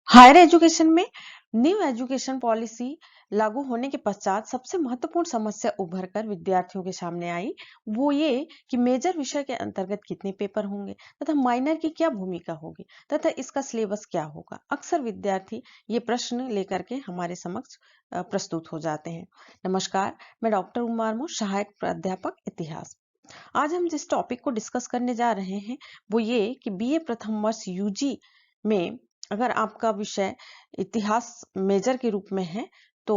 Higher education में new education policy लागू होने के पश्चात सबसे महत्वपूर्ण समस्या उभर कर विद्यार्थियों के सामने आई। वो ये कि मेजर विषय के अंतर्गत कितने पेपर होंगे तथा माइनर की क्या भूमिका होगी तथा इसका सिलेबस क्या होगा। अक्सर विद्यार्थी ये प्रश्न लेकर के हमारे समक्ष प्रस्तुत हो जाते हैं। नमस्कार, मैं डॉक्टर उमा मुर्मू, सहायक प्राध्यापक इतिहास। आज हम जिस टॉपिक को डिस्कस करने जा रहे हैं वो ये कि बीए प्रथम वर्ष यूजी में अगर आपका विषय इतिहास मेजर के रूप में है तो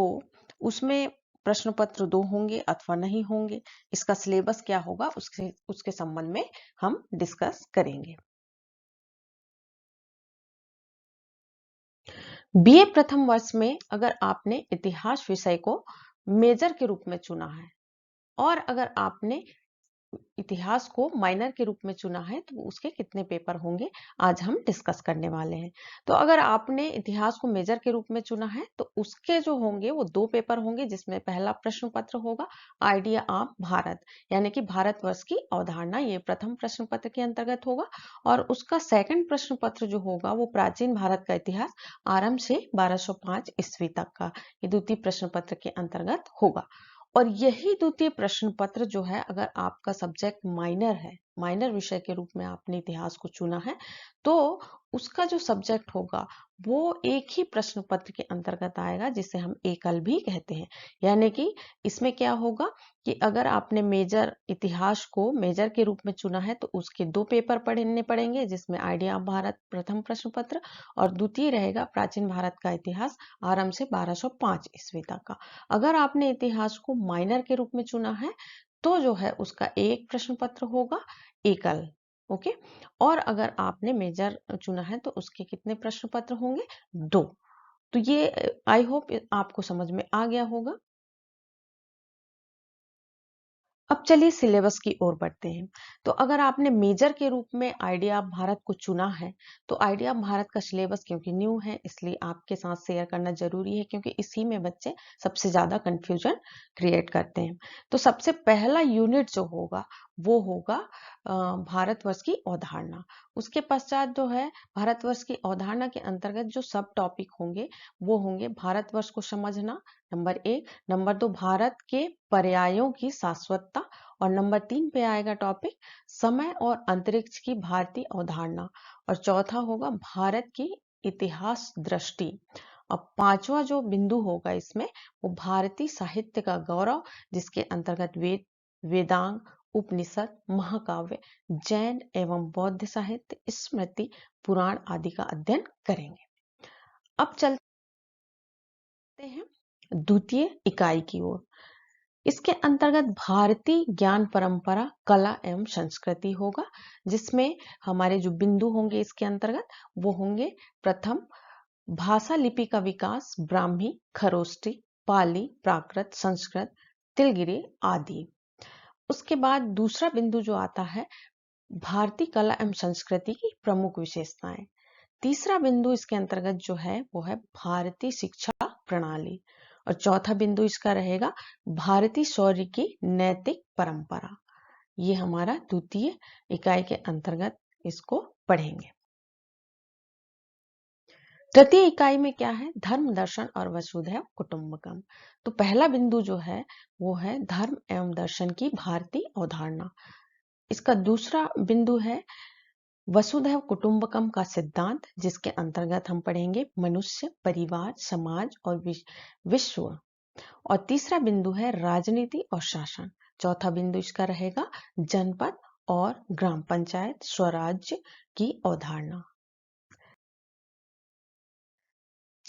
उसमें प्रश्न पत्र 2 होंगे अथवा नहीं होंगे। इसका सिलेबस क्या होगा उसके उसके संबंध में हम डिस्कस करेंगे। बीए प्रथम वर्ष में अगर आपने इतिहास विषय को मेजर के रूप में चुना है और अगर आपने इतिहास को माइनर के रूप में चुना है तो उसके कितने पेपर होंगे आज हम डिस्कस करने वाले हैं। तो अगर आपने इतिहास को मेजर के रूप में चुना है तो उसके जो होंगे वो 2 पेपर होंगे, जिसमें पहला प्रश्न पत्र होगा आइडिया ऑफ भारत यानी कि भारतवर्ष की अवधारणा, ये प्रथम प्रश्न पत्र के अंतर्गत होगा। और उसका सेकंड प्रश्न पत्र जो होगा वो प्राचीन भारत का इतिहास आरंभ से 1205 ईस्वी तक का, ये द्वितीय प्रश्न पत्र के अंतर्गत होगा। और यही द्वितीय प्रश्न पत्र जो है अगर आपका सब्जेक्ट माइनर है, माइनर विषय के रूप में आपने इतिहास को चुना है तो उसका जो सब्जेक्ट होगा वो एक ही प्रश्न पत्र के अंतर्गत आएगा जिसे हम एकल भी कहते हैं। यानी कि इसमें क्या होगा कि अगर आपने मेजर इतिहास को मेजर के रूप में चुना है तो उसके 2 पेपर पढ़ने पड़ेंगे, जिसमें आइडिया ऑफ भारत प्रथम प्रश्न पत्र और द्वितीय रहेगा प्राचीन भारत का इतिहास आरंभ से 1205 ईस्वी तक का। अगर आपने इतिहास को माइनर के रूप में चुना है तो जो है उसका एक प्रश्न पत्र होगा एकल। ओके। और अगर आपने मेजर चुना है तो उसके कितने प्रश्न पत्र होंगे? 2। तो ये आई होप आपको समझ में आ गया होगा। अब चलिए सिलेबस की ओर बढ़ते हैं। तो अगर आपने मेजर के रूप में आइडिया ऑफ भारत को चुना है तो आइडिया ऑफ भारत का सिलेबस क्योंकि न्यू है इसलिए आपके साथ शेयर करना जरूरी है, क्योंकि इसी में बच्चे सबसे ज्यादा कंफ्यूजन क्रिएट करते हैं। तो सबसे पहला यूनिट जो होगा वो होगा भारतवर्ष की अवधारणा। उसके पश्चात जो है भारतवर्ष की अवधारणा के अंतर्गत जो सब टॉपिक होंगे वो होंगे भारतवर्ष को समझना, नंबर 1। नंबर 2 भारत के पर्यायों की शाश्वतता। और नंबर 3 पे आएगा टॉपिक समय और अंतरिक्ष की भारतीय अवधारणा। और चौथा होगा भारत की इतिहास दृष्टि। अब पांचवा जो बिंदु होगा इसमें वो भारतीय साहित्य का गौरव, जिसके अंतर्गत वेदांग, उपनिषद, महाकाव्य, जैन एवं बौद्ध साहित्य, स्मृति, पुराण आदि का अध्ययन करेंगे। अब चलते हैं द्वितीय इकाई की ओर। इसके अंतर्गत भारतीय ज्ञान परंपरा, कला एवं संस्कृति होगा, जिसमें हमारे जो बिंदु होंगे इसके अंतर्गत वो होंगे प्रथम भाषा लिपि का विकास, ब्राह्मी, खरोष्टी, पाली, प्राकृत, संस्कृत, तिलगिरी आदि। उसके बाद दूसरा बिंदु जो आता है भारतीय कला एवं संस्कृति की प्रमुख विशेषताएं। तीसरा बिंदु इसके अंतर्गत जो है वो है भारतीय शिक्षा प्रणाली। और चौथा बिंदु इसका रहेगा भारतीय शौर्य की नैतिक परंपरा। ये हमारा द्वितीय इकाई के अंतर्गत इसको पढ़ेंगे। तृतीय इकाई में क्या है? धर्म, दर्शन और वसुधैव कुटुंबकम। तो पहला बिंदु जो है वो है धर्म एवं दर्शन की भारतीय अवधारणा। इसका दूसरा बिंदु है वसुधैव कुटुंबकम का सिद्धांत, जिसके अंतर्गत हम पढ़ेंगे मनुष्य, परिवार, समाज और विश्व। और तीसरा बिंदु है राजनीति और शासन। चौथा बिंदु इसका रहेगा जनपद और ग्राम पंचायत स्वराज्य की अवधारणा।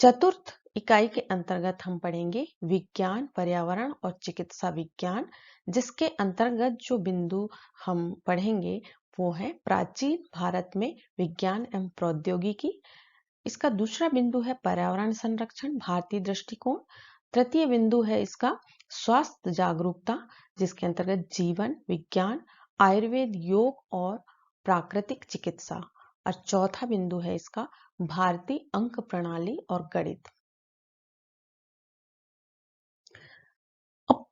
चतुर्थ इकाई के अंतर्गत हम पढ़ेंगे विज्ञान, पर्यावरण और चिकित्सा विज्ञान, जिसके अंतर्गत जो बिंदु हम पढ़ेंगे वो है प्राचीन भारत में विज्ञान एवं प्रौद्योगिकी। इसका दूसरा बिंदु है पर्यावरण संरक्षण, भारतीय दृष्टिकोण। तृतीय बिंदु है इसका स्वास्थ्य जागरूकता, जिसके अंतर्गत जीवन विज्ञान, आयुर्वेद, योग और प्राकृतिक चिकित्सा। और चौथा बिंदु है इसका भारतीय अंक प्रणाली और गणित। अब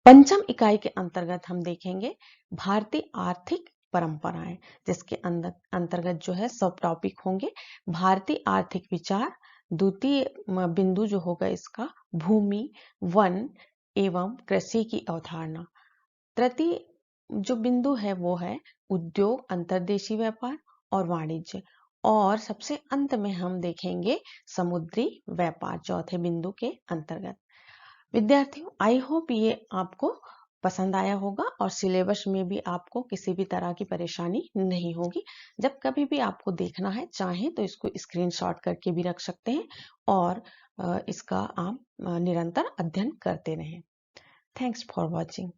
पंचम इकाई के अंतर्गत हम देखेंगे भारतीय आर्थिक परंपराएं, जिसके अंतर्गत जो है सब टॉपिक होंगे भारतीय आर्थिक विचार, द्वितीय बिंदु जो होगा इसका भूमि, वन एवं कृषि की अवधारणा। तृतीय जो बिंदु है वो है उद्योग, अंतर्देशीय व्यापार और वाणिज्य। और सबसे अंत में हम देखेंगे समुद्री व्यापार चौथे बिंदु के अंतर्गत। विद्यार्थियों, आई होप ये आपको पसंद आया होगा और सिलेबस में भी आपको किसी भी तरह की परेशानी नहीं होगी। जब कभी भी आपको देखना है चाहें तो इसको स्क्रीनशॉट करके भी रख सकते हैं और इसका आप निरंतर अध्ययन करते रहें। Thanks for watching.